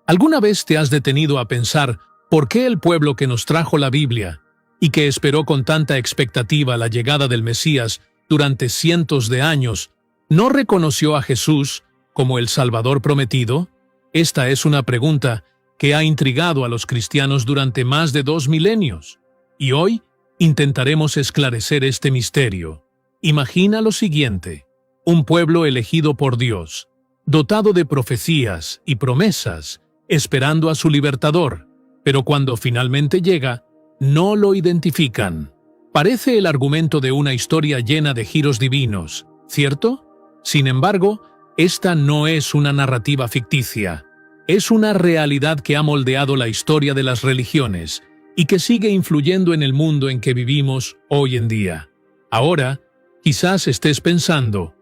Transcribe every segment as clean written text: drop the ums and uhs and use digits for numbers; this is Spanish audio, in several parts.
¿Alguna vez te has detenido a pensar por qué el pueblo que nos trajo la Biblia y que esperó con tanta expectativa la llegada del Mesías durante cientos de años no reconoció a Jesús como el Salvador prometido? Esta es una pregunta que ha intrigado a los cristianos durante más de 2 milenios, y hoy intentaremos esclarecer este misterio. Imagina lo siguiente: un pueblo elegido por Dios, dotado de profecías y promesas, esperando a su libertador, pero cuando finalmente llega, no lo identifican. Parece el argumento de una historia llena de giros divinos, ¿cierto? Sin embargo, esta no es una narrativa ficticia. Es una realidad que ha moldeado la historia de las religiones y que sigue influyendo en el mundo en que vivimos hoy en día. Ahora, quizás estés pensando,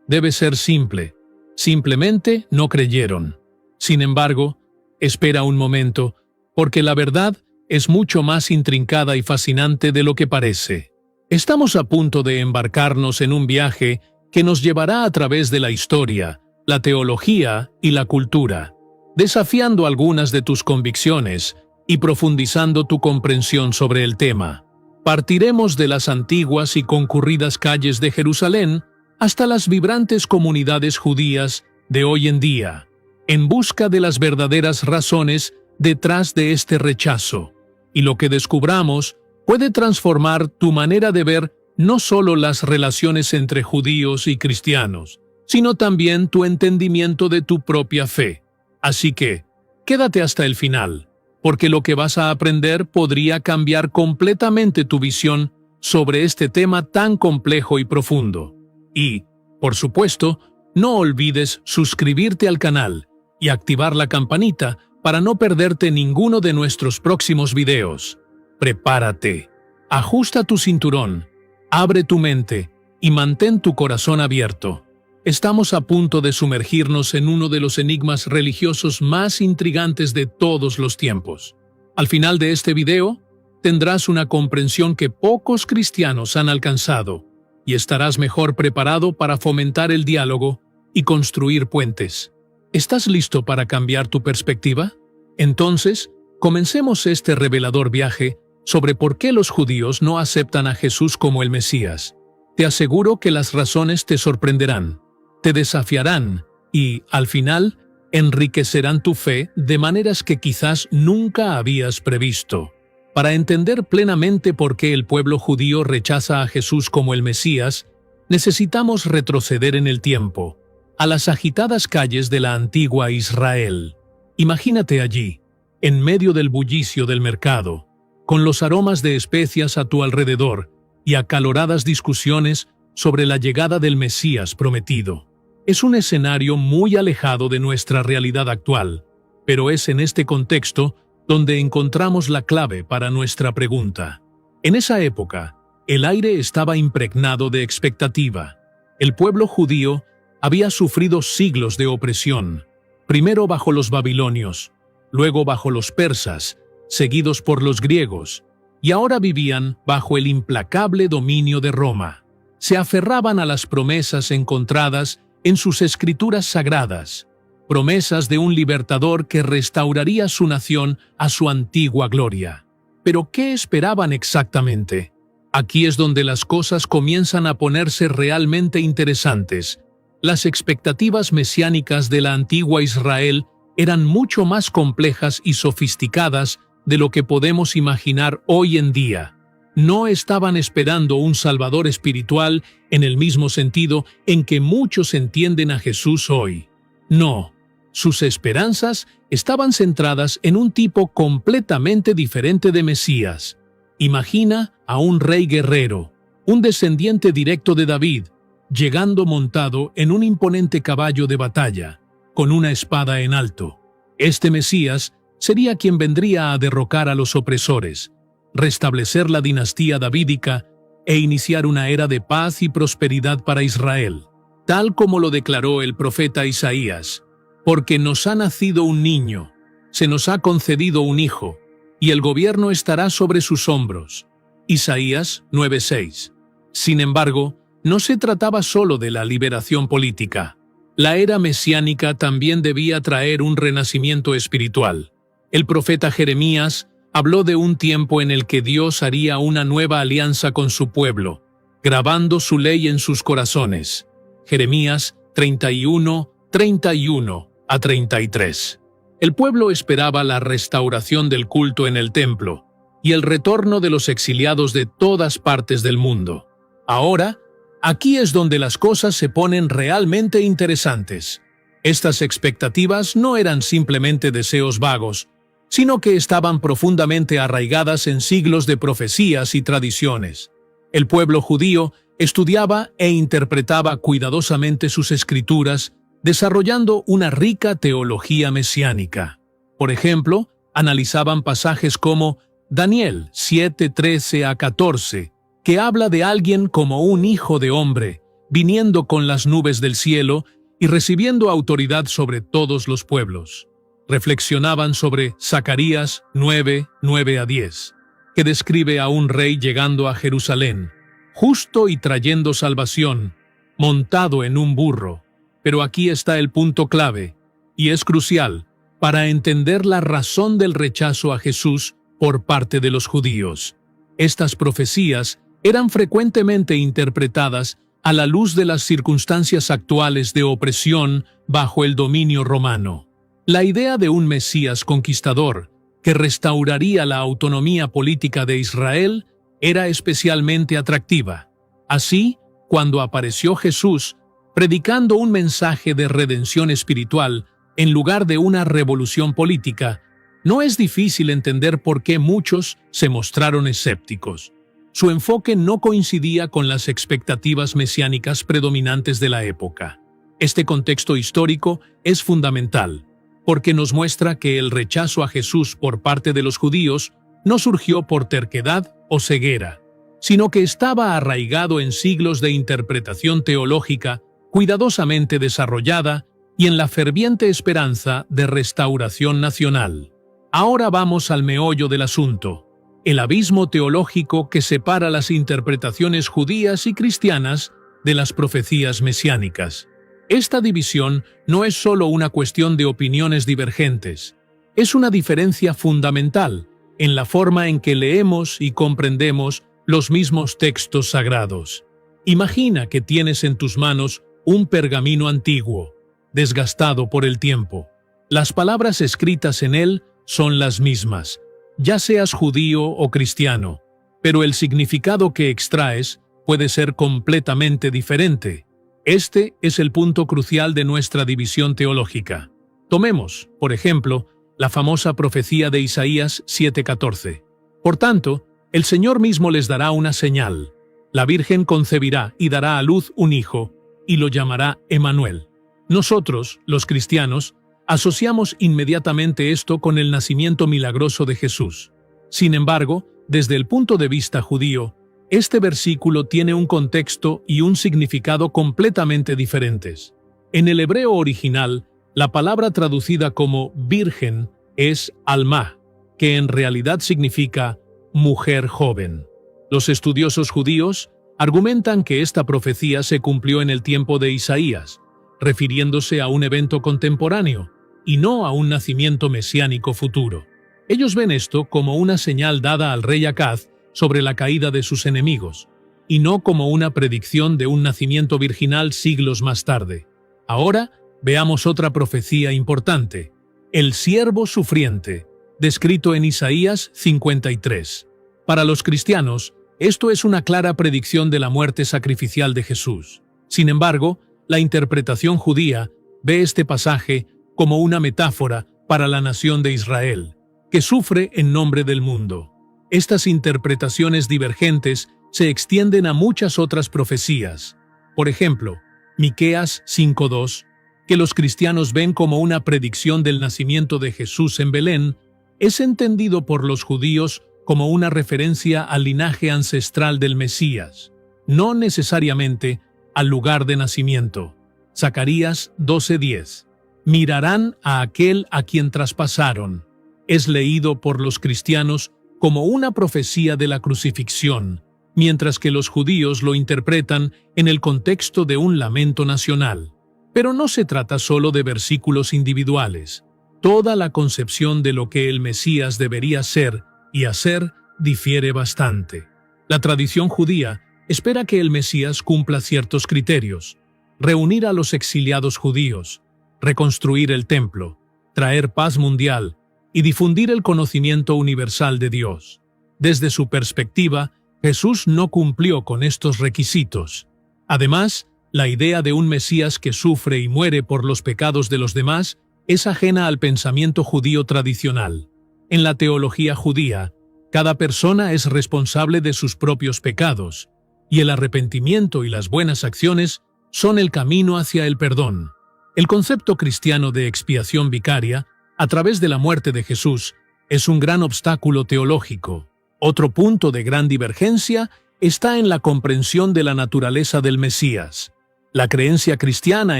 debe ser simple. Simplemente no creyeron. Sin embargo, espera un momento, porque la verdad es mucho más intrincada y fascinante de lo que parece. Estamos a punto de embarcarnos en un viaje que nos llevará a través de la historia, la teología y la cultura, desafiando algunas de tus convicciones y profundizando tu comprensión sobre el tema. Partiremos de las antiguas y concurridas calles de Jerusalén hasta las vibrantes comunidades judías de hoy en día, en busca de las verdaderas razones detrás de este rechazo. Y lo que descubramos puede transformar tu manera de ver no solo las relaciones entre judíos y cristianos, sino también tu entendimiento de tu propia fe. Así que, quédate hasta el final, porque lo que vas a aprender podría cambiar completamente tu visión sobre este tema tan complejo y profundo. Y, por supuesto, no olvides suscribirte al canal y activar la campanita para no perderte ninguno de nuestros próximos videos. Prepárate, ajusta tu cinturón, abre tu mente y mantén tu corazón abierto. Estamos a punto de sumergirnos en uno de los enigmas religiosos más intrigantes de todos los tiempos. Al final de este video, tendrás una comprensión que pocos cristianos han alcanzado y estarás mejor preparado para fomentar el diálogo y construir puentes. ¿Estás listo para cambiar tu perspectiva? Entonces, comencemos este revelador viaje sobre por qué los judíos no aceptan a Jesús como el Mesías. Te aseguro que las razones te sorprenderán, te desafiarán y, al final, enriquecerán tu fe de maneras que quizás nunca habías previsto. Para entender plenamente por qué el pueblo judío rechaza a Jesús como el Mesías, necesitamos retroceder en el tiempo, a las agitadas calles de la antigua Israel. Imagínate allí, en medio del bullicio del mercado, con los aromas de especias a tu alrededor y acaloradas discusiones sobre la llegada del Mesías prometido. Es un escenario muy alejado de nuestra realidad actual, pero es en este contexto donde encontramos la clave para nuestra pregunta. En esa época, el aire estaba impregnado de expectativa. El pueblo judío había sufrido siglos de opresión, primero bajo los babilonios, luego bajo los persas, seguidos por los griegos, y ahora vivían bajo el implacable dominio de Roma. Se aferraban a las promesas encontradas en sus escrituras sagradas, promesas de un libertador que restauraría su nación a su antigua gloria. Pero ¿qué esperaban exactamente? Aquí es donde las cosas comienzan a ponerse realmente interesantes. Las expectativas mesiánicas de la antigua Israel eran mucho más complejas y sofisticadas de lo que podemos imaginar hoy en día. No estaban esperando un Salvador espiritual en el mismo sentido en que muchos entienden a Jesús hoy. No, sus esperanzas estaban centradas en un tipo completamente diferente de Mesías. Imagina a un rey guerrero, un descendiente directo de David, llegando montado en un imponente caballo de batalla, con una espada en alto. Este Mesías sería quien vendría a derrocar a los opresores, restablecer la dinastía davídica e iniciar una era de paz y prosperidad para Israel, tal como lo declaró el profeta Isaías. Porque nos ha nacido un niño, se nos ha concedido un hijo, y el gobierno estará sobre sus hombros. Isaías 9:6. Sin embargo, no se trataba solo de la liberación política. La era mesiánica también debía traer un renacimiento espiritual. El profeta Jeremías habló de un tiempo en el que Dios haría una nueva alianza con su pueblo, grabando su ley en sus corazones. Jeremías 31, 31 a 33. El pueblo esperaba la restauración del culto en el templo y el retorno de los exiliados de todas partes del mundo. Ahora, aquí es donde las cosas se ponen realmente interesantes. Estas expectativas no eran simplemente deseos vagos, sino que estaban profundamente arraigadas en siglos de profecías y tradiciones. El pueblo judío estudiaba e interpretaba cuidadosamente sus escrituras, desarrollando una rica teología mesiánica. Por ejemplo, analizaban pasajes como Daniel 7:13 a 14, que habla de alguien como un hijo de hombre, viniendo con las nubes del cielo y recibiendo autoridad sobre todos los pueblos. Reflexionaban sobre Zacarías 9:9 a 10, que describe a un rey llegando a Jerusalén, justo y trayendo salvación, montado en un burro. Pero aquí está el punto clave, y es crucial, para entender la razón del rechazo a Jesús por parte de los judíos. Estas profecías eran frecuentemente interpretadas a la luz de las circunstancias actuales de opresión bajo el dominio romano. La idea de un Mesías conquistador, que restauraría la autonomía política de Israel, era especialmente atractiva. Así, cuando apareció Jesús, predicando un mensaje de redención espiritual en lugar de una revolución política, no es difícil entender por qué muchos se mostraron escépticos. Su enfoque no coincidía con las expectativas mesiánicas predominantes de la época. Este contexto histórico es fundamental, porque nos muestra que el rechazo a Jesús por parte de los judíos no surgió por terquedad o ceguera, sino que estaba arraigado en siglos de interpretación teológica cuidadosamente desarrollada y en la ferviente esperanza de restauración nacional. Ahora vamos al meollo del asunto, el abismo teológico que separa las interpretaciones judías y cristianas de las profecías mesiánicas. Esta división no es solo una cuestión de opiniones divergentes, es una diferencia fundamental en la forma en que leemos y comprendemos los mismos textos sagrados. Imagina que tienes en tus manos un pergamino antiguo, desgastado por el tiempo. Las palabras escritas en él son las mismas, ya seas judío o cristiano, pero el significado que extraes puede ser completamente diferente. Este es el punto crucial de nuestra división teológica. Tomemos, por ejemplo, la famosa profecía de Isaías 7:14. Por tanto, el Señor mismo les dará una señal. La Virgen concebirá y dará a luz un hijo, y lo llamará Emmanuel. Nosotros, los cristianos, asociamos inmediatamente esto con el nacimiento milagroso de Jesús. Sin embargo, desde el punto de vista judío, este versículo tiene un contexto y un significado completamente diferentes. En el hebreo original, la palabra traducida como virgen es alma, que en realidad significa mujer joven. Los estudiosos judíos argumentan que esta profecía se cumplió en el tiempo de Isaías, refiriéndose a un evento contemporáneo, y no a un nacimiento mesiánico futuro. Ellos ven esto como una señal dada al rey Acaz sobre la caída de sus enemigos, y no como una predicción de un nacimiento virginal siglos más tarde. Ahora, veamos otra profecía importante, el siervo sufriente, descrito en Isaías 53. Para los cristianos, esto es una clara predicción de la muerte sacrificial de Jesús. Sin embargo, la interpretación judía ve este pasaje como una metáfora para la nación de Israel, que sufre en nombre del mundo. Estas interpretaciones divergentes se extienden a muchas otras profecías. Por ejemplo, Miqueas 5:2, que los cristianos ven como una predicción del nacimiento de Jesús en Belén, es entendido por los judíos como una referencia al linaje ancestral del Mesías, no necesariamente al lugar de nacimiento. Zacarías 12:10. Mirarán a aquel a quien traspasaron. Es leído por los cristianos como una profecía de la crucifixión, mientras que los judíos lo interpretan en el contexto de un lamento nacional. Pero no se trata solo de versículos individuales. Toda la concepción de lo que el Mesías debería ser y hacer difiere bastante. La tradición judía espera que el Mesías cumpla ciertos criterios: reunir a los exiliados judíos, reconstruir el templo, traer paz mundial y difundir el conocimiento universal de Dios. Desde su perspectiva, Jesús no cumplió con estos requisitos. Además, la idea de un Mesías que sufre y muere por los pecados de los demás es ajena al pensamiento judío tradicional. En la teología judía, cada persona es responsable de sus propios pecados, y el arrepentimiento y las buenas acciones son el camino hacia el perdón. El concepto cristiano de expiación vicaria, a través de la muerte de Jesús, es un gran obstáculo teológico. Otro punto de gran divergencia está en la comprensión de la naturaleza del Mesías. La creencia cristiana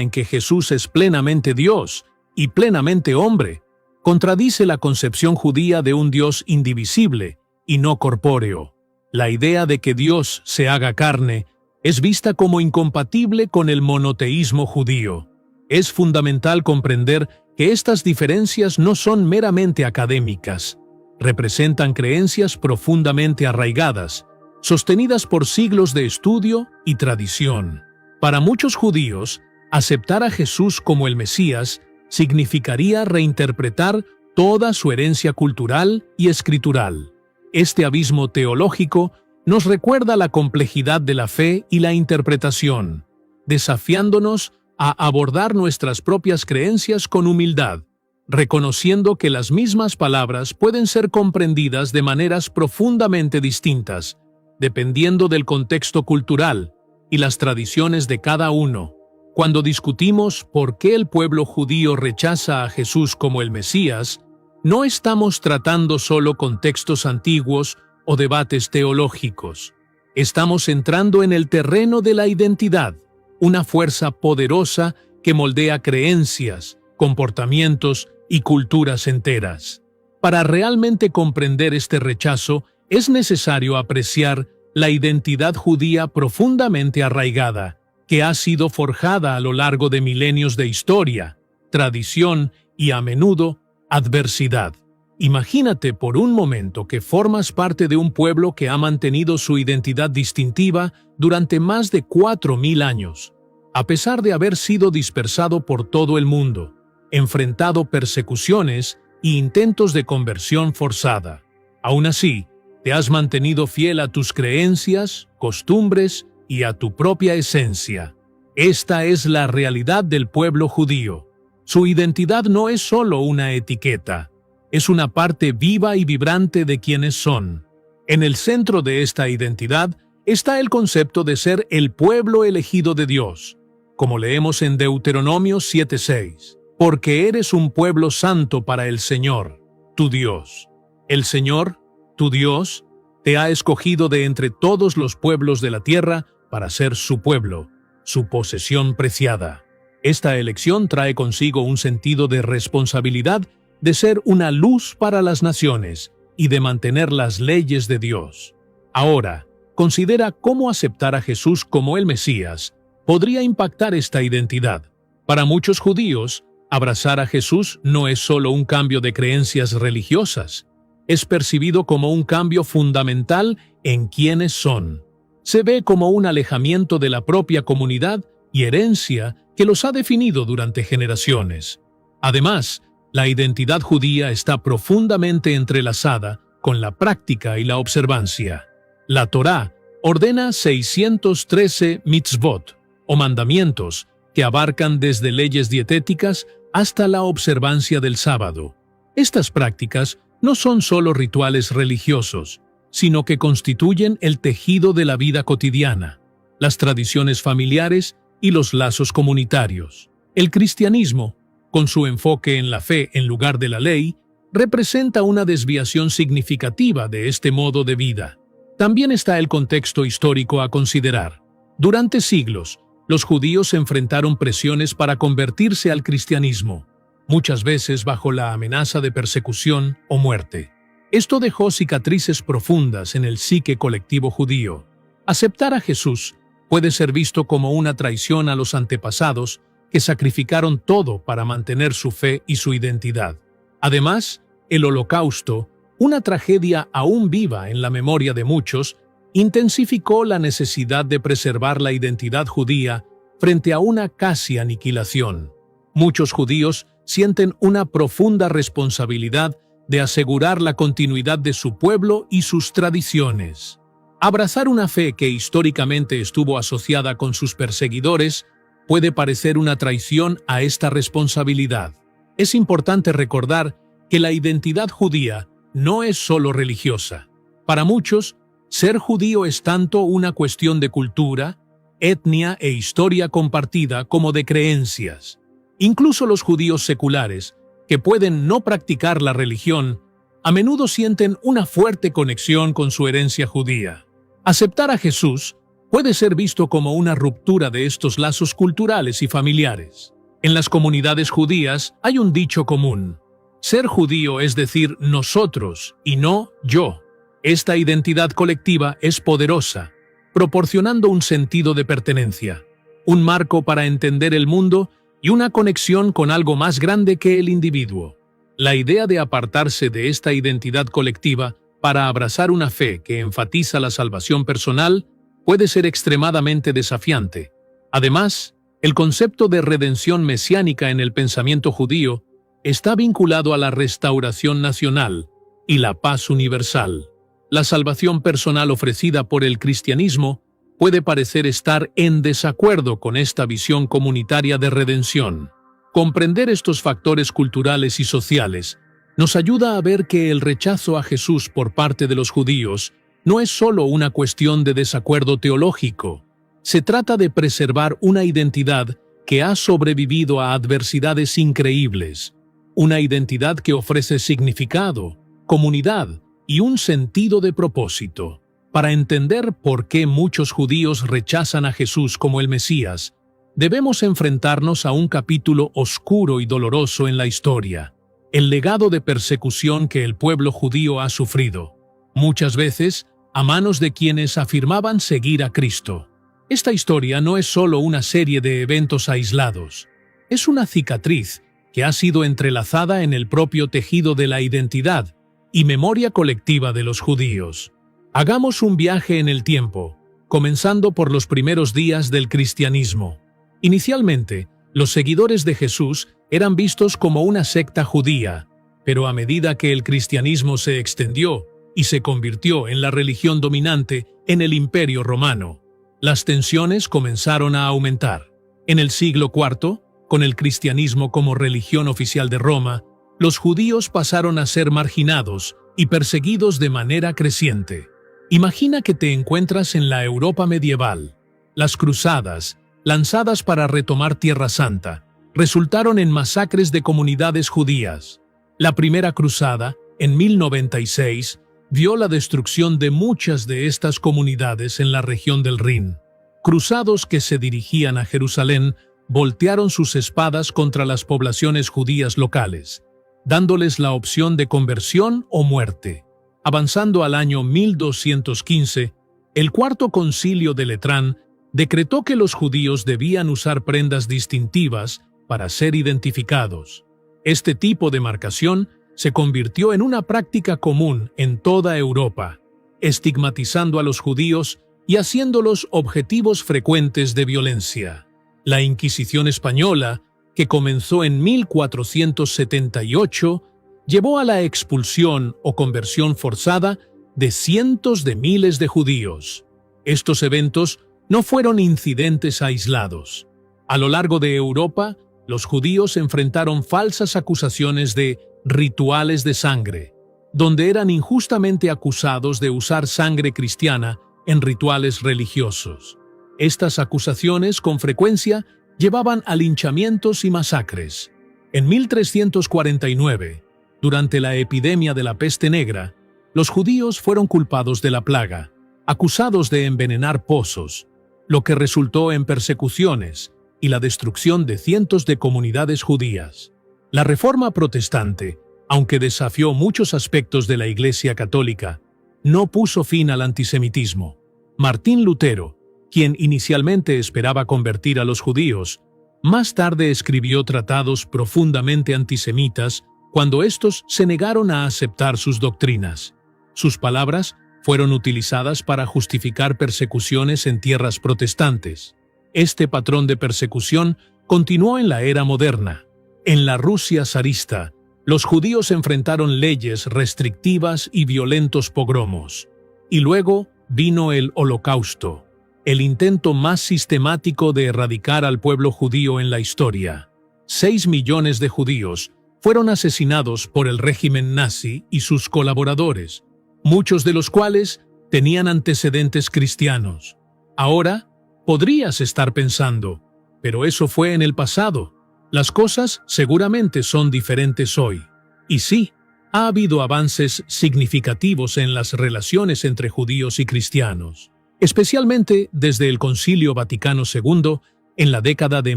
en que Jesús es plenamente Dios y plenamente hombre contradice la concepción judía de un Dios indivisible y no corpóreo. La idea de que Dios se haga carne es vista como incompatible con el monoteísmo judío. Es fundamental comprender que estas diferencias no son meramente académicas. Representan creencias profundamente arraigadas, sostenidas por siglos de estudio y tradición. Para muchos judíos, aceptar a Jesús como el Mesías significaría reinterpretar toda su herencia cultural y escritural. Este abismo teológico nos recuerda la complejidad de la fe y la interpretación, desafiándonos a abordar nuestras propias creencias con humildad, reconociendo que las mismas palabras pueden ser comprendidas de maneras profundamente distintas, dependiendo del contexto cultural y las tradiciones de cada uno. Cuando discutimos por qué el pueblo judío rechaza a Jesús como el Mesías, no estamos tratando solo con textos antiguos o debates teológicos. Estamos entrando en el terreno de la identidad, una fuerza poderosa que moldea creencias, comportamientos y culturas enteras. Para realmente comprender este rechazo, es necesario apreciar la identidad judía profundamente arraigada, que ha sido forjada a lo largo de milenios de historia, tradición y, a menudo, adversidad. Imagínate por un momento que formas parte de un pueblo que ha mantenido su identidad distintiva durante más de 4000 años, a pesar de haber sido dispersado por todo el mundo, enfrentado persecuciones e intentos de conversión forzada. Aún así, te has mantenido fiel a tus creencias, costumbres y a tu propia esencia. Esta es la realidad del pueblo judío. Su identidad no es solo una etiqueta, es una parte viva y vibrante de quienes son. En el centro de esta identidad está el concepto de ser el pueblo elegido de Dios, como leemos en Deuteronomio 7:6. Porque eres un pueblo santo para el Señor, tu Dios. El Señor, tu Dios, te ha escogido de entre todos los pueblos de la tierra para ser su pueblo, su posesión preciada. Esta elección trae consigo un sentido de responsabilidad de ser una luz para las naciones y de mantener las leyes de Dios. Ahora, considera cómo aceptar a Jesús como el Mesías podría impactar esta identidad. Para muchos judíos, abrazar a Jesús no es solo un cambio de creencias religiosas, es percibido como un cambio fundamental en quiénes son. Se ve como un alejamiento de la propia comunidad y herencia que los ha definido durante generaciones. Además, la identidad judía está profundamente entrelazada con la práctica y la observancia. La Torá ordena 613 mitzvot, o mandamientos, que abarcan desde leyes dietéticas hasta la observancia del sábado. Estas prácticas no son solo rituales religiosos, sino que constituyen el tejido de la vida cotidiana, las tradiciones familiares y los lazos comunitarios. El cristianismo, con su enfoque en la fe en lugar de la ley, representa una desviación significativa de este modo de vida. También está el contexto histórico a considerar. Durante siglos, los judíos enfrentaron presiones para convertirse al cristianismo, muchas veces bajo la amenaza de persecución o muerte. Esto dejó cicatrices profundas en el psique colectivo judío. Aceptar a Jesús puede ser visto como una traición a los antepasados que sacrificaron todo para mantener su fe y su identidad. Además, el Holocausto, una tragedia aún viva en la memoria de muchos, intensificó la necesidad de preservar la identidad judía frente a una casi aniquilación. Muchos judíos sienten una profunda responsabilidad de asegurar la continuidad de su pueblo y sus tradiciones. Abrazar una fe que históricamente estuvo asociada con sus perseguidores puede parecer una traición a esta responsabilidad. Es importante recordar que la identidad judía no es solo religiosa. Para muchos, ser judío es tanto una cuestión de cultura, etnia e historia compartida como de creencias. Incluso los judíos seculares, que pueden no practicar la religión, a menudo sienten una fuerte conexión con su herencia judía. Aceptar a Jesús puede ser visto como una ruptura de estos lazos culturales y familiares. En las comunidades judías hay un dicho común: ser judío es decir nosotros y no yo. Esta identidad colectiva es poderosa, proporcionando un sentido de pertenencia, un marco para entender el mundo y una conexión con algo más grande que el individuo. La idea de apartarse de esta identidad colectiva para abrazar una fe que enfatiza la salvación personal puede ser extremadamente desafiante. Además, el concepto de redención mesiánica en el pensamiento judío está vinculado a la restauración nacional y la paz universal. La salvación personal ofrecida por el cristianismo puede parecer estar en desacuerdo con esta visión comunitaria de redención. Comprender estos factores culturales y sociales nos ayuda a ver que el rechazo a Jesús por parte de los judíos no es solo una cuestión de desacuerdo teológico. Se trata de preservar una identidad que ha sobrevivido a adversidades increíbles, una identidad que ofrece significado, comunidad y un sentido de propósito. Para entender por qué muchos judíos rechazan a Jesús como el Mesías, debemos enfrentarnos a un capítulo oscuro y doloroso en la historia: el legado de persecución que el pueblo judío ha sufrido, muchas veces a manos de quienes afirmaban seguir a Cristo. Esta historia no es solo una serie de eventos aislados, es una cicatriz que ha sido entrelazada en el propio tejido de la identidad y memoria colectiva de los judíos. Hagamos un viaje en el tiempo, comenzando por los primeros días del cristianismo. Inicialmente, los seguidores de Jesús eran vistos como una secta judía, pero a medida que el cristianismo se extendió y se convirtió en la religión dominante en el Imperio Romano, las tensiones comenzaron a aumentar. En el siglo IV, con el cristianismo como religión oficial de Roma, los judíos pasaron a ser marginados y perseguidos de manera creciente. Imagina que te encuentras en la Europa medieval. Las cruzadas, lanzadas para retomar Tierra Santa, resultaron en masacres de comunidades judías. La primera cruzada, en 1096, vio la destrucción de muchas de estas comunidades en la región del Rin. Cruzados que se dirigían a Jerusalén voltearon sus espadas contra las poblaciones judías locales, dándoles la opción de conversión o muerte. Avanzando al año 1215, el Cuarto Concilio de Letrán decretó que los judíos debían usar prendas distintivas para ser identificados. Este tipo de marcación se convirtió en una práctica común en toda Europa, estigmatizando a los judíos y haciéndolos objetivos frecuentes de violencia. La Inquisición española, que comenzó en 1478, llevó a la expulsión o conversión forzada de cientos de miles de judíos. Estos eventos no fueron incidentes aislados. A lo largo de Europa, los judíos enfrentaron falsas acusaciones de rituales de sangre, donde eran injustamente acusados de usar sangre cristiana en rituales religiosos. Estas acusaciones con frecuencia llevaban a linchamientos y masacres. En 1349, durante la epidemia de la peste negra, los judíos fueron culpados de la plaga, acusados de envenenar pozos, lo que resultó en persecuciones y la destrucción de cientos de comunidades judías. La Reforma Protestante, aunque desafió muchos aspectos de la Iglesia Católica, no puso fin al antisemitismo. Martín Lutero, quien inicialmente esperaba convertir a los judíos, Más tarde escribió tratados profundamente antisemitas cuando estos se negaron a aceptar sus doctrinas. Sus palabras fueron utilizadas para justificar persecuciones en tierras protestantes. Este patrón de persecución continuó en la era moderna. En la Rusia zarista, los judíos enfrentaron leyes restrictivas y violentos pogromos. Y luego vino el Holocausto, el intento más sistemático de erradicar al pueblo judío en la historia. 6 millones de judíos fueron asesinados por el régimen nazi y sus colaboradores, muchos de los cuales tenían antecedentes cristianos. Ahora, podrías estar pensando, pero eso fue en el pasado. Las cosas seguramente son diferentes hoy. Y sí, ha habido avances significativos en las relaciones entre judíos y cristianos, especialmente desde el Concilio Vaticano II en la década de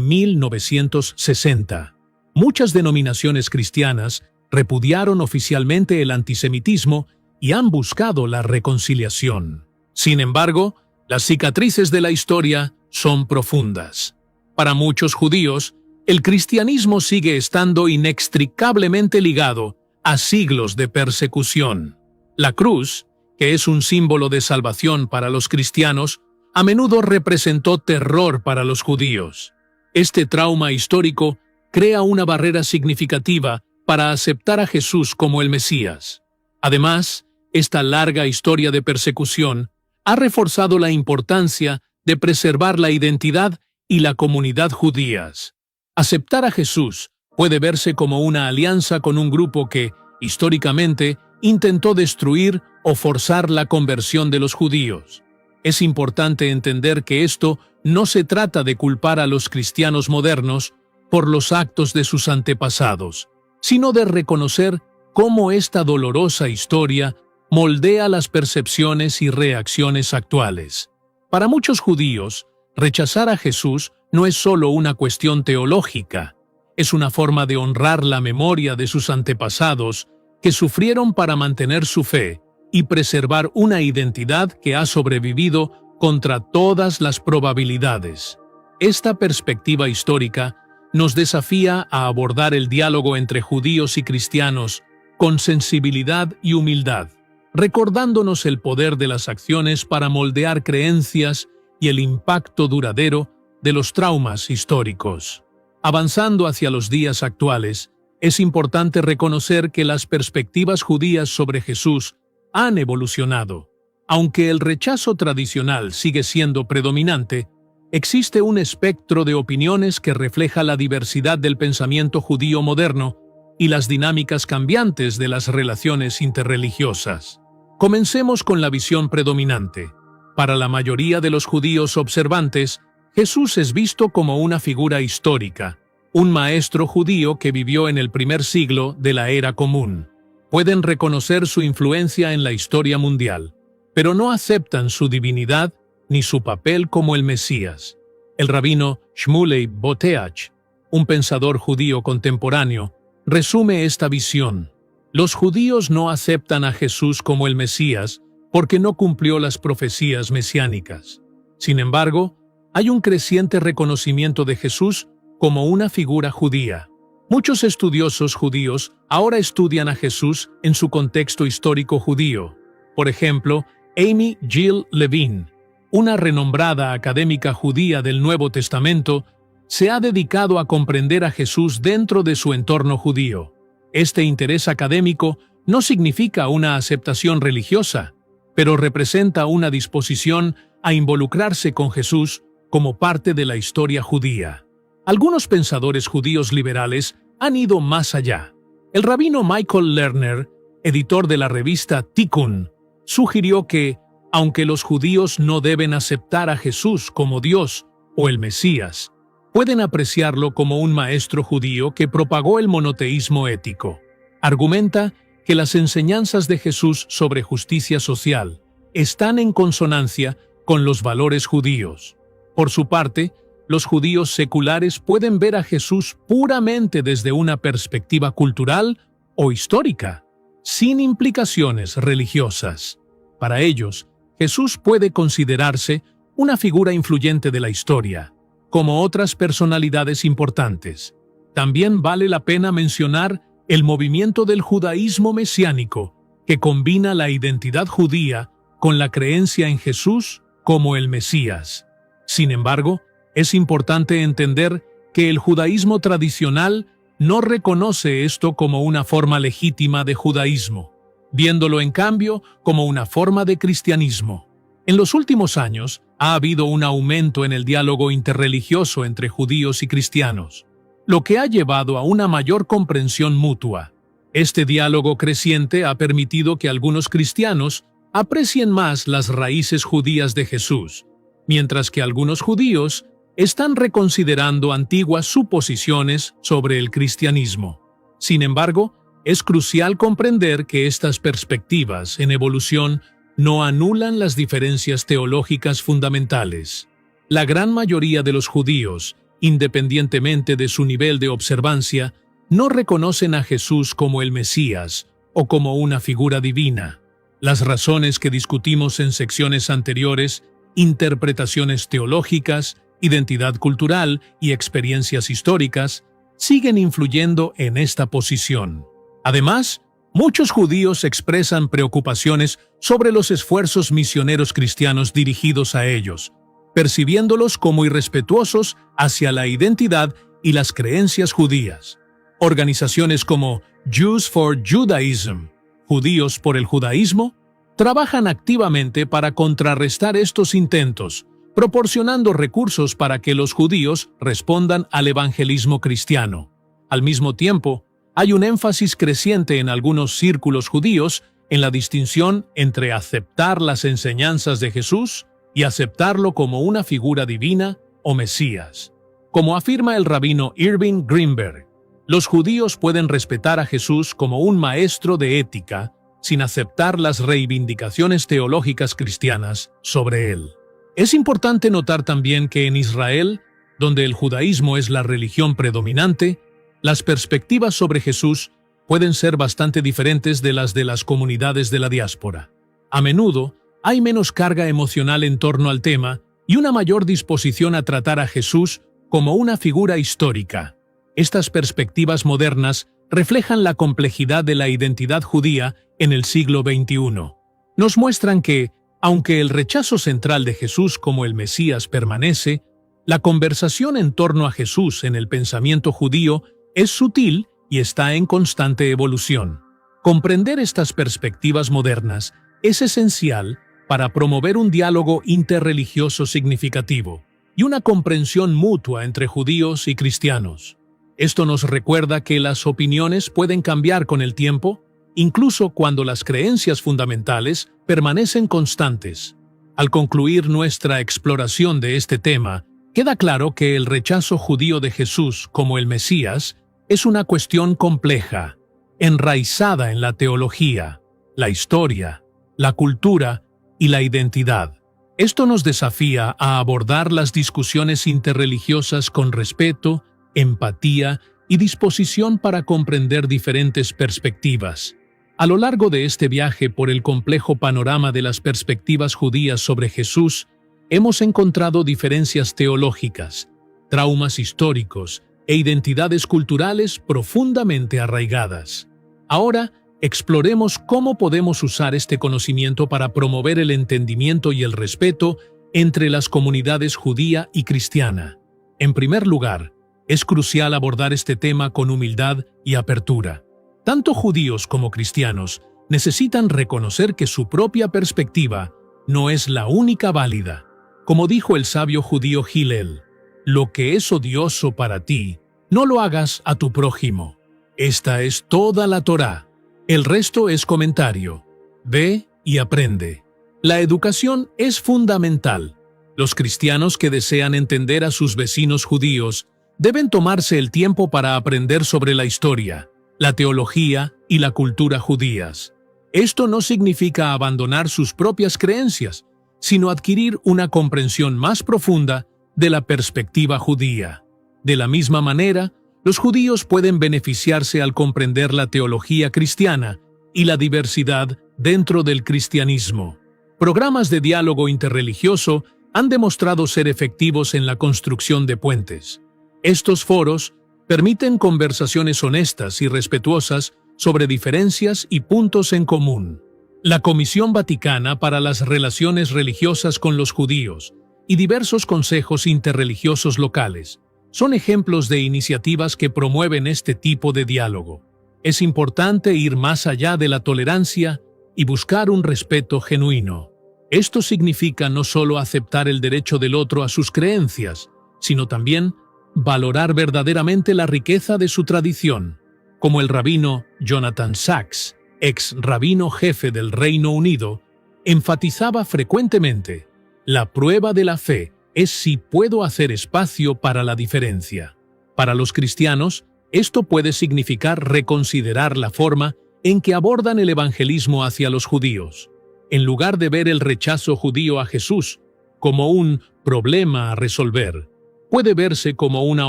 1960. Muchas denominaciones cristianas repudiaron oficialmente el antisemitismo y han buscado la reconciliación. Sin embargo, las cicatrices de la historia son profundas. Para muchos judíos, el cristianismo sigue estando inextricablemente ligado a siglos de persecución. La cruz, que es un símbolo de salvación para los cristianos, a menudo representó terror para los judíos. Este trauma histórico crea una barrera significativa para aceptar a Jesús como el Mesías. Además, esta larga historia de persecución ha reforzado la importancia de preservar la identidad y la comunidad judías. Aceptar a Jesús puede verse como una alianza con un grupo que, históricamente, intentó destruir o forzar la conversión de los judíos. Es importante entender que esto no se trata de culpar a los cristianos modernos por los actos de sus antepasados, sino de reconocer cómo esta dolorosa historia moldea las percepciones y reacciones actuales. Para muchos judíos, rechazar a Jesús no es solo una cuestión teológica, es una forma de honrar la memoria de sus antepasados que sufrieron para mantener su fe y preservar una identidad que ha sobrevivido contra todas las probabilidades. Esta perspectiva histórica nos desafía a abordar el diálogo entre judíos y cristianos con sensibilidad y humildad, recordándonos el poder de las acciones para moldear creencias y el impacto duradero de los traumas históricos. Avanzando hacia los días actuales, es importante reconocer que las perspectivas judías sobre Jesús han evolucionado. Aunque el rechazo tradicional sigue siendo predominante, existe un espectro de opiniones que refleja la diversidad del pensamiento judío moderno y las dinámicas cambiantes de las relaciones interreligiosas. Comencemos con la visión predominante. Para la mayoría de los judíos observantes, Jesús es visto como una figura histórica, un maestro judío que vivió en el primer siglo de la era común. Pueden reconocer su influencia en la historia mundial, pero no aceptan su divinidad ni su papel como el Mesías. El rabino Shmuley Boteach, un pensador judío contemporáneo, resume esta visión. Los judíos no aceptan a Jesús como el Mesías porque no cumplió las profecías mesiánicas. Sin embargo, hay un creciente reconocimiento de Jesús como una figura judía. Muchos estudiosos judíos ahora estudian a Jesús en su contexto histórico judío. Por ejemplo, Amy Jill Levine, una renombrada académica judía del Nuevo Testamento, se ha dedicado a comprender a Jesús dentro de su entorno judío. Este interés académico no significa una aceptación religiosa, pero representa una disposición a involucrarse con Jesús como parte de la historia judía. Algunos pensadores judíos liberales han ido más allá. El rabino Michael Lerner, editor de la revista Tikkun, sugirió que, aunque los judíos no deben aceptar a Jesús como Dios o el Mesías, pueden apreciarlo como un maestro judío que propagó el monoteísmo ético. Argumenta que las enseñanzas de Jesús sobre justicia social están en consonancia con los valores judíos. Por su parte, los judíos seculares pueden ver a Jesús puramente desde una perspectiva cultural o histórica, sin implicaciones religiosas. Para ellos, Jesús puede considerarse una figura influyente de la historia, como otras personalidades importantes. También vale la pena mencionar el movimiento del judaísmo mesiánico, que combina la identidad judía con la creencia en Jesús como el Mesías. Sin embargo, es importante entender que el judaísmo tradicional no reconoce esto como una forma legítima de judaísmo, viéndolo en cambio como una forma de cristianismo. En los últimos años ha habido un aumento en el diálogo interreligioso entre judíos y cristianos, lo que ha llevado a una mayor comprensión mutua. Este diálogo creciente ha permitido que algunos cristianos aprecien más las raíces judías de Jesús, mientras que algunos judíos están reconsiderando antiguas suposiciones sobre el cristianismo. Sin embargo, es crucial comprender que estas perspectivas en evolución no anulan las diferencias teológicas fundamentales. La gran mayoría de los judíos, independientemente de su nivel de observancia, no reconocen a Jesús como el Mesías o como una figura divina. Las razones que discutimos en secciones anteriores, interpretaciones teológicas, identidad cultural y experiencias históricas, siguen influyendo en esta posición. Además, muchos judíos expresan preocupaciones sobre los esfuerzos misioneros cristianos dirigidos a ellos, percibiéndolos como irrespetuosos hacia la identidad y las creencias judías. Organizaciones como Jews for Judaism, Judíos por el Judaísmo, trabajan activamente para contrarrestar estos intentos, proporcionando recursos para que los judíos respondan al evangelismo cristiano. Al mismo tiempo, hay un énfasis creciente en algunos círculos judíos en la distinción entre aceptar las enseñanzas de Jesús y aceptarlo como una figura divina o Mesías. Como afirma el rabino Irving Greenberg, los judíos pueden respetar a Jesús como un maestro de ética sin aceptar las reivindicaciones teológicas cristianas sobre él. Es importante notar también que en Israel, donde el judaísmo es la religión predominante, las perspectivas sobre Jesús pueden ser bastante diferentes de las comunidades de la diáspora. A menudo, hay menos carga emocional en torno al tema y una mayor disposición a tratar a Jesús como una figura histórica. Estas perspectivas modernas reflejan la complejidad de la identidad judía en el siglo XXI. Nos muestran que, aunque el rechazo central de Jesús como el Mesías permanece, la conversación en torno a Jesús en el pensamiento judío es sutil y está en constante evolución. Comprender estas perspectivas modernas es esencial para promover un diálogo interreligioso significativo y una comprensión mutua entre judíos y cristianos. Esto nos recuerda que las opiniones pueden cambiar con el tiempo, incluso cuando las creencias fundamentales permanecen constantes. Al concluir nuestra exploración de este tema, queda claro que el rechazo judío de Jesús como el Mesías es una cuestión compleja, enraizada en la teología, la historia, la cultura y la identidad. Esto nos desafía a abordar las discusiones interreligiosas con respeto, empatía y disposición para comprender diferentes perspectivas. A lo largo de este viaje por el complejo panorama de las perspectivas judías sobre Jesús, hemos encontrado diferencias teológicas, traumas históricos e identidades culturales profundamente arraigadas. Ahora, exploremos cómo podemos usar este conocimiento para promover el entendimiento y el respeto entre las comunidades judía y cristiana. En primer lugar, es crucial abordar este tema con humildad y apertura. Tanto judíos como cristianos necesitan reconocer que su propia perspectiva no es la única válida. Como dijo el sabio judío Hillel, lo que es odioso para ti, no lo hagas a tu prójimo. Esta es toda la Torá. El resto es comentario. Ve y aprende. La educación es fundamental. Los cristianos que desean entender a sus vecinos judíos deben tomarse el tiempo para aprender sobre la historia, la teología y la cultura judías. Esto no significa abandonar sus propias creencias, sino adquirir una comprensión más profunda de la perspectiva judía. De la misma manera, los judíos pueden beneficiarse al comprender la teología cristiana y la diversidad dentro del cristianismo. Programas de diálogo interreligioso han demostrado ser efectivos en la construcción de puentes. Estos foros permiten conversaciones honestas y respetuosas sobre diferencias y puntos en común. La Comisión Vaticana para las Relaciones Religiosas con los Judíos y diversos consejos interreligiosos locales son ejemplos de iniciativas que promueven este tipo de diálogo. Es importante ir más allá de la tolerancia y buscar un respeto genuino. Esto significa no solo aceptar el derecho del otro a sus creencias, sino también valorar verdaderamente la riqueza de su tradición, como el rabino Jonathan Sacks, ex rabino jefe del Reino Unido, enfatizaba frecuentemente: la prueba de la fe es si puedo hacer espacio para la diferencia. Para los cristianos, esto puede significar reconsiderar la forma en que abordan el evangelismo hacia los judíos. En lugar de ver el rechazo judío a Jesús como un problema a resolver, puede verse como una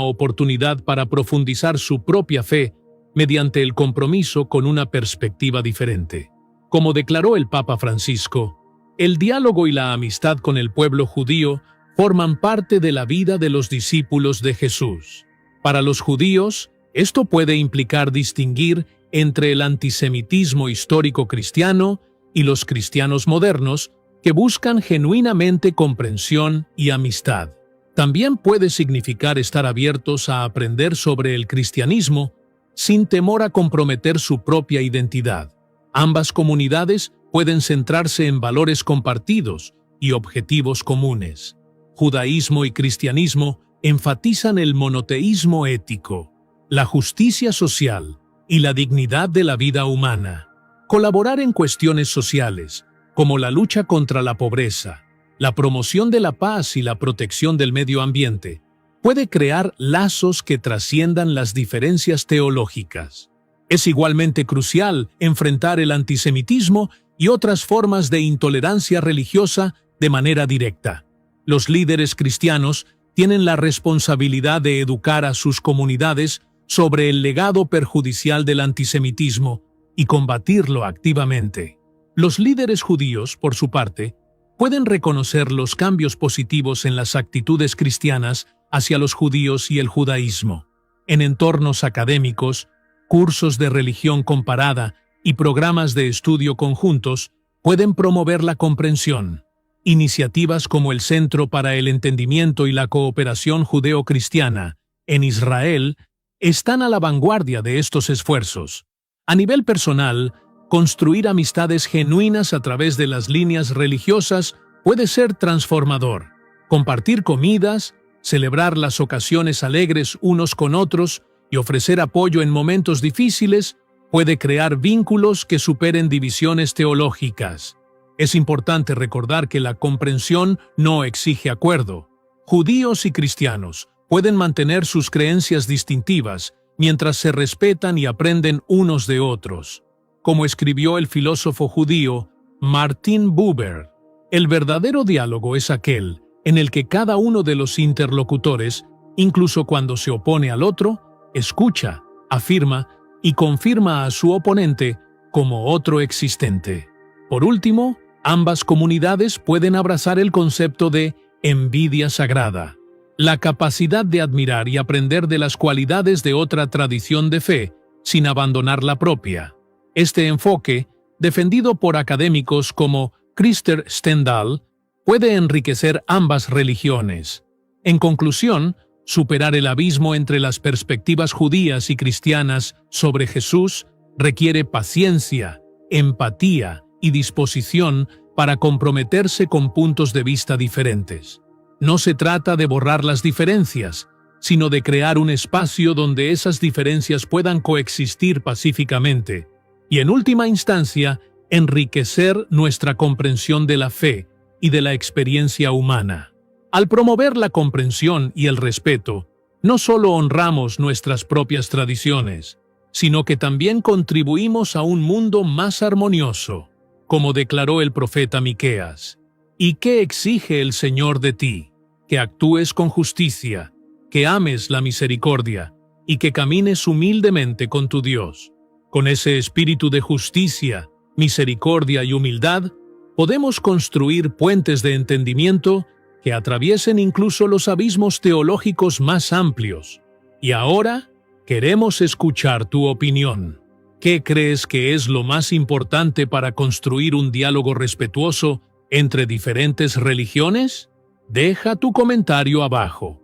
oportunidad para profundizar su propia fe mediante el compromiso con una perspectiva diferente. Como declaró el Papa Francisco, el diálogo y la amistad con el pueblo judío forman parte de la vida de los discípulos de Jesús. Para los judíos, esto puede implicar distinguir entre el antisemitismo histórico cristiano y los cristianos modernos que buscan genuinamente comprensión y amistad. También puede significar estar abiertos a aprender sobre el cristianismo sin temor a comprometer su propia identidad. Ambas comunidades pueden centrarse en valores compartidos y objetivos comunes. Judaísmo y cristianismo enfatizan el monoteísmo ético, la justicia social y la dignidad de la vida humana. Colaborar en cuestiones sociales, como la lucha contra la pobreza, la promoción de la paz y la protección del medio ambiente, puede crear lazos que trasciendan las diferencias teológicas. Es igualmente crucial enfrentar el antisemitismo y otras formas de intolerancia religiosa de manera directa. Los líderes cristianos tienen la responsabilidad de educar a sus comunidades sobre el legado perjudicial del antisemitismo y combatirlo activamente. Los líderes judíos, por su parte, pueden reconocer los cambios positivos en las actitudes cristianas hacia los judíos y el judaísmo. En entornos académicos, cursos de religión comparada y programas de estudio conjuntos pueden promover la comprensión. Iniciativas como el Centro para el Entendimiento y la Cooperación Judeo-Cristiana en Israel están a la vanguardia de estos esfuerzos. A nivel personal, construir amistades genuinas a través de las líneas religiosas puede ser transformador. Compartir comidas, celebrar las ocasiones alegres unos con otros y ofrecer apoyo en momentos difíciles puede crear vínculos que superen divisiones teológicas. Es importante recordar que la comprensión no exige acuerdo. Judíos y cristianos pueden mantener sus creencias distintivas mientras se respetan y aprenden unos de otros. Como escribió el filósofo judío Martin Buber, el verdadero diálogo es aquel en el que cada uno de los interlocutores, incluso cuando se opone al otro, escucha, afirma y confirma a su oponente como otro existente. Por último, ambas comunidades pueden abrazar el concepto de envidia sagrada, la capacidad de admirar y aprender de las cualidades de otra tradición de fe sin abandonar la propia. Este enfoque, defendido por académicos como Krister Stendahl, puede enriquecer ambas religiones. En conclusión, superar el abismo entre las perspectivas judías y cristianas sobre Jesús requiere paciencia, empatía y disposición para comprometerse con puntos de vista diferentes. No se trata de borrar las diferencias, sino de crear un espacio donde esas diferencias puedan coexistir pacíficamente y, en última instancia, enriquecer nuestra comprensión de la fe y de la experiencia humana. Al promover la comprensión y el respeto, no solo honramos nuestras propias tradiciones, sino que también contribuimos a un mundo más armonioso, como declaró el profeta Miqueas. ¿Y qué exige el Señor de ti? Que actúes con justicia, que ames la misericordia y que camines humildemente con tu Dios. Con ese espíritu de justicia, misericordia y humildad, podemos construir puentes de entendimiento que atraviesen incluso los abismos teológicos más amplios. Y ahora, queremos escuchar tu opinión. ¿Qué crees que es lo más importante para construir un diálogo respetuoso entre diferentes religiones? Deja tu comentario abajo.